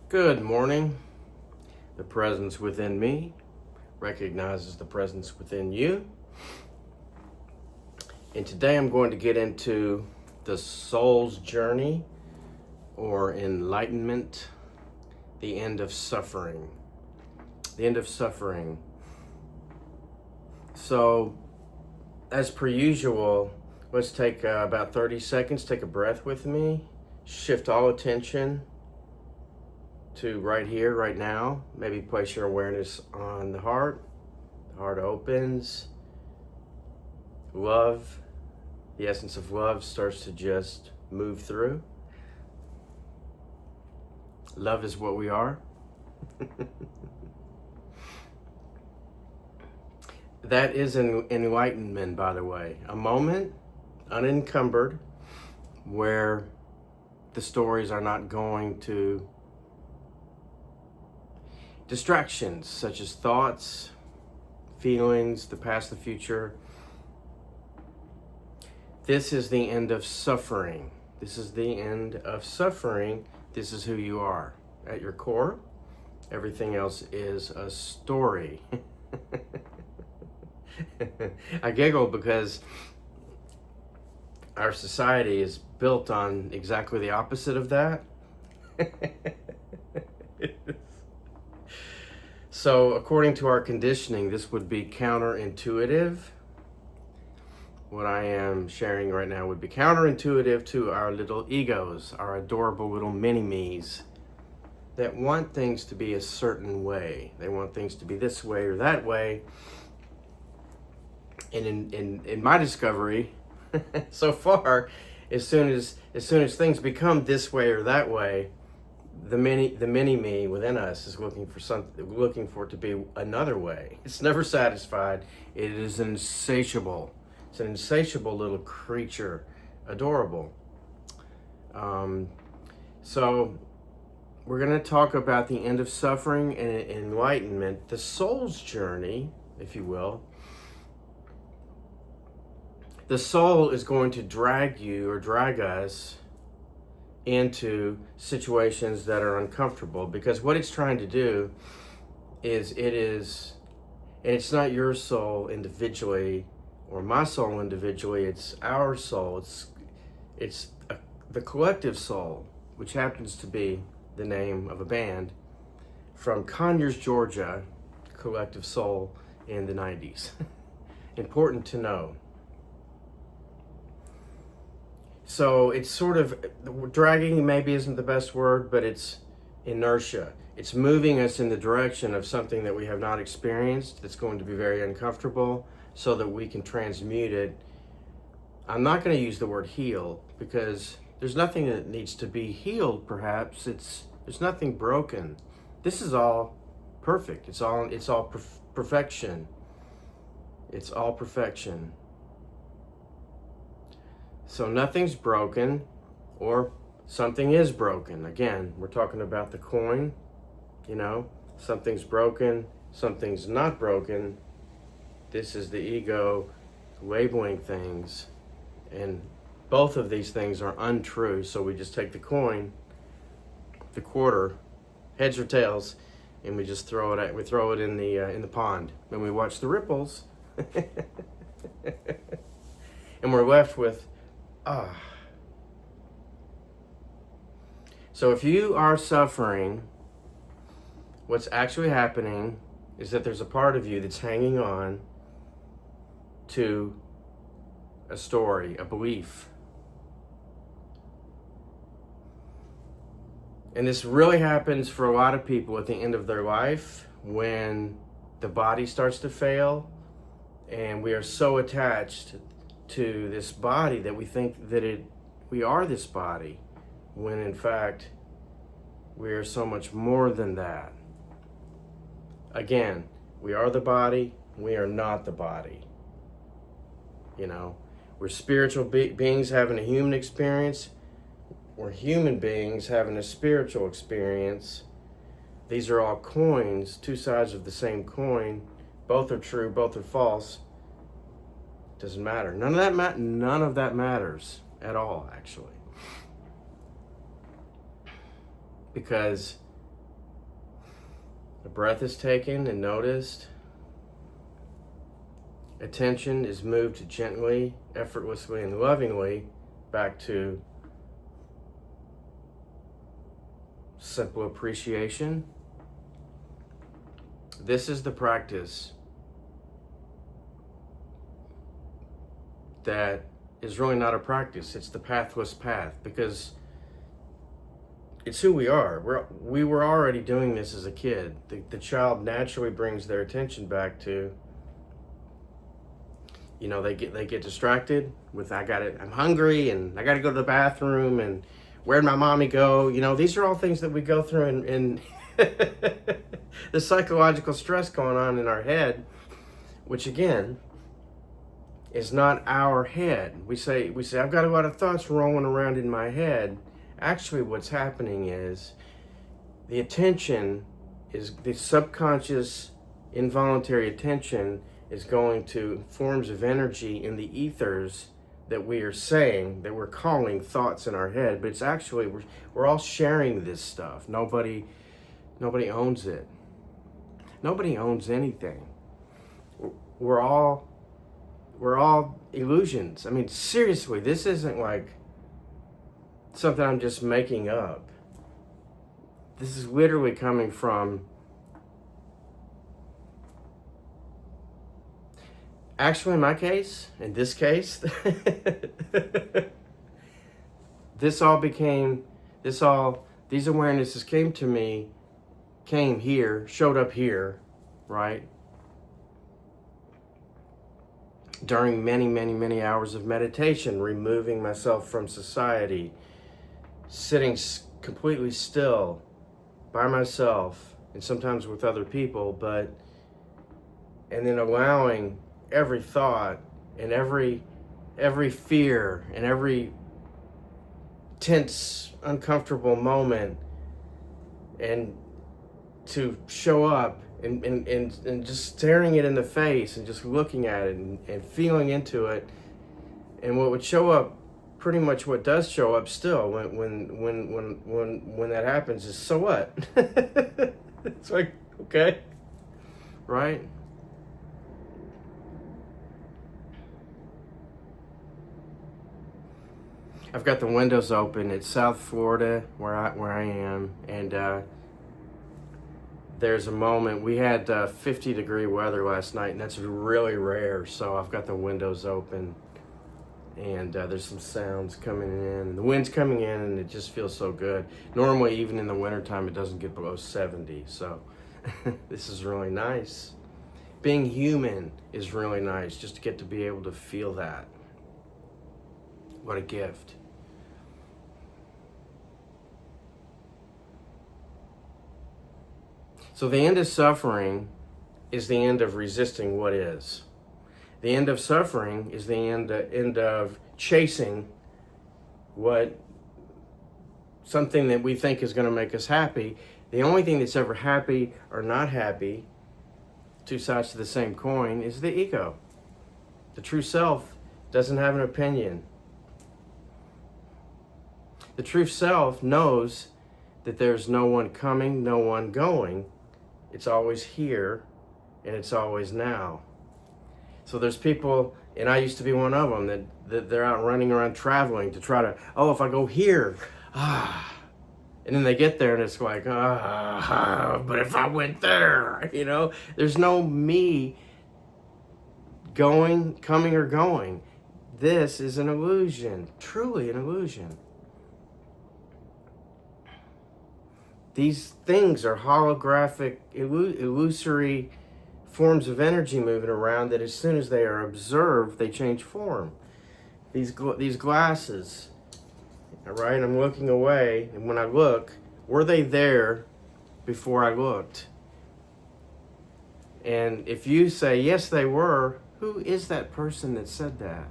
Good morning. The presence within me recognizes the presence within you. And today I'm going to get into the soul's journey or enlightenment, the end of suffering. The end of suffering. So, as per usual, let's take about 30 seconds, take a breath with me, shift all attention to right here, right now. Maybe place your awareness on the heart. The heart opens. Love, the essence of love starts to just move through. Love is what we are. That is an enlightenment, by the way. A moment, unencumbered, where the stories are not going to distractions such as thoughts, feelings, the past, the future. This is the end of suffering. This is the end of suffering. This is who you are. At your core, everything else is a story. I giggle because our society is built on exactly the opposite of that. So according to our conditioning, this would be counterintuitive. What I am sharing right now would be counterintuitive to our little egos, our adorable little mini-me's that want things to be a certain way. They want things to be this way or that way. And in my discovery so far, as soon as things become this way or that way, the mini me within us is looking for it to be another way. It's never satisfied. It is insatiable. It's an insatiable little creature, adorable. So we're going to talk about the end of suffering and enlightenment, the soul's journey, if you will. The soul is going to drag you or drag us into situations that are uncomfortable, because what it's trying to do is and it's not your soul individually or my soul individually, it's our soul. It's the collective soul, which happens to be the name of a band from Conyers, Georgia, Collective Soul in the 90s. Important to know. So it's sort of, dragging maybe isn't the best word, but it's inertia. It's moving us in the direction of something that we have not experienced that's going to be very uncomfortable so that we can transmute it. I'm not going to use the word heal because there's nothing that needs to be healed, perhaps. There's nothing broken. This is all perfect. It's all perfection. It's all perfection. So nothing's broken, or something is broken. Again, we're talking about the coin, something's broken, something's not broken. This is the ego labeling things, and both of these things are untrue. So we just take the coin, the quarter, heads or tails, and we just throw it in the pond, and we watch the ripples, and we're left with So if you are suffering, what's actually happening is that there's a part of you that's hanging on to a story, a belief. And this really happens for a lot of people at the end of their life, when the body starts to fail and we are so attached to this body that we think that we are this body, when in fact we are so much more than that. Again, we are the body, we are not the body. We're spiritual beings having a human experience. We're human beings having a spiritual experience. These are all coins, two sides of the same coin. Both are true, both are false. Doesn't matter. None of that matters at all, actually. Because The breath is taken and noticed. Attention is moved gently, effortlessly, and lovingly back to simple appreciation. This is the practice that is really not a practice. It's the pathless path, because it's who we are. We were already doing this as a kid. The child naturally brings their attention back to, they get distracted with, I'm hungry and I gotta go to the bathroom, and where'd my mommy go? These are all things that we go through in the psychological stress going on in our head, which again is not our head. We say I've got a lot of thoughts rolling around in my head. Actually, what's happening is the attention is the subconscious, involuntary attention is going to forms of energy in the ethers that we are saying, that we're calling thoughts in our head, but it's actually, we're all sharing this stuff. Nobody owns it. Nobody owns anything. We're all illusions. I mean, seriously, this isn't like something I'm just making up. This is literally coming from, actually in my case, in this case, these awarenesses showed up here, right? During many, many, many hours of meditation, removing myself from society, sitting completely still by myself, and sometimes with other people, and then allowing every thought and every fear and every tense, uncomfortable moment and to show up and just staring it in the face and just looking at it and feeling into it. And what would show up, pretty much what does show up still when that happens is, so what? It's like, okay, right? I've got the windows open. It's South Florida where I am, and there's a moment. We had 50-degree weather last night, and that's really rare. So I've got the windows open, and there's some sounds coming in. The wind's coming in, and it just feels so good. Normally, even in the wintertime, it doesn't get below 70. So this is really nice. Being human is really nice, just to get to be able to feel that. What a gift. So the end of suffering is the end of resisting what is. The end of suffering is the end of chasing something that we think is going to make us happy. The only thing that's ever happy or not happy, two sides to the same coin, is the ego. The true self doesn't have an opinion. The true self knows that there's no one coming, no one going. It's always here, and it's always now. So there's people, and I used to be one of them, that they're out running around traveling to try to, if I go here, and then they get there and it's like, but if I went there, there's no me coming or going. This is an illusion, truly an illusion. These things are holographic, illusory forms of energy moving around that as soon as they are observed, they change form. These glasses, all right, I'm looking away, and when I look, were they there before I looked? And if you say, yes, they were, who is that person that said that?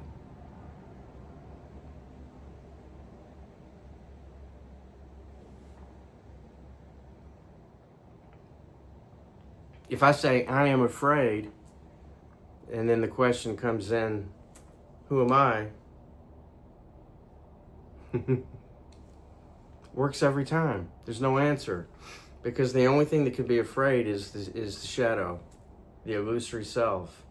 If I say, I am afraid, and then the question comes in, who am I? Works every time. There's no answer. Because the only thing that could be afraid is the shadow, the illusory self.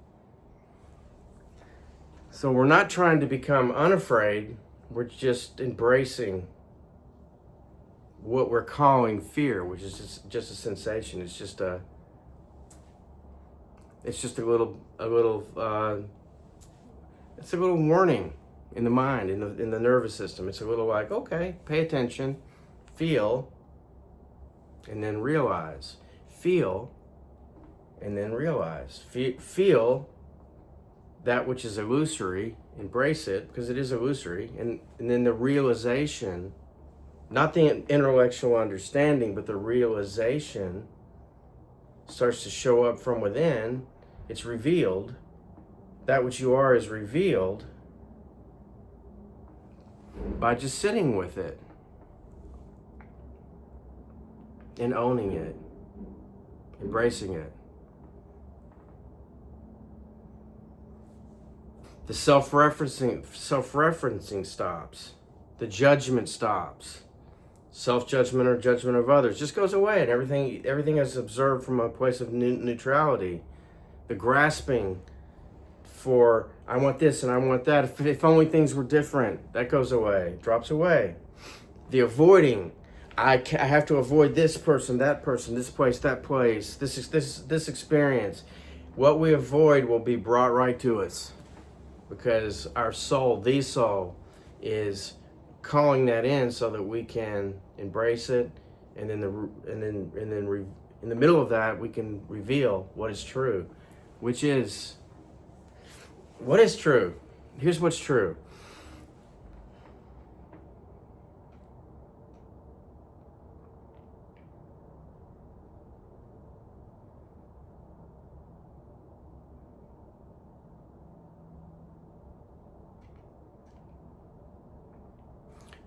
So we're not trying to become unafraid. We're just embracing what we're calling fear, which is just a sensation. It's just a little it's a little warning in the mind, in the nervous system. It's a little like, okay, pay attention, feel, and then realize. Feel, and then realize. Feel that which is illusory, embrace it, because it is illusory, and then the realization, not the intellectual understanding, but the realization starts to show up from within. It's revealed. That which you are is revealed by just sitting with it and owning it, embracing it. The self-referencing stops. The judgment stops. Self-judgment or judgment of others just goes away, and everything is observed from a place of neutrality. The grasping for, I want this and I want that, if only things were different, that goes away, drops away. The avoiding, I have to avoid this person, this place, that place, this experience. What we avoid will be brought right to us, because our soul, the soul, is calling that in so that we can embrace it, and then in the middle of that we can reveal what is true, which is what is true. Here's what's true.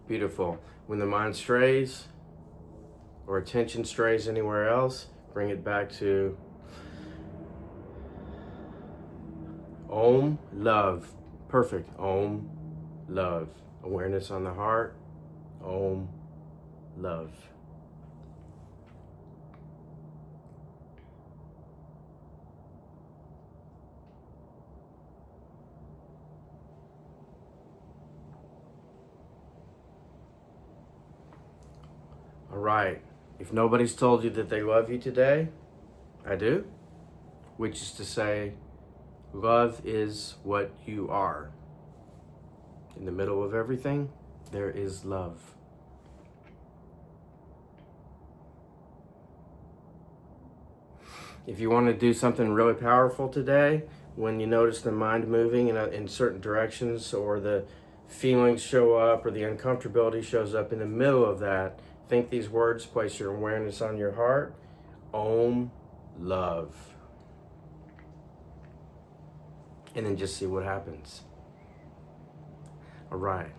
Beautiful. When the mind strays or attention strays anywhere else, bring it back to Om, love. Perfect. Om, love. Awareness on the heart. Om, love. All right. If nobody's told you that they love you today, I do. Which is to say, love is what you are. In the middle of everything, there is love. If you want to do something really powerful today, when you notice the mind moving in certain directions, or the feelings show up, or the uncomfortability shows up, in the middle of that, think these words, place your awareness on your heart. Om, love. And then just see what happens. All right.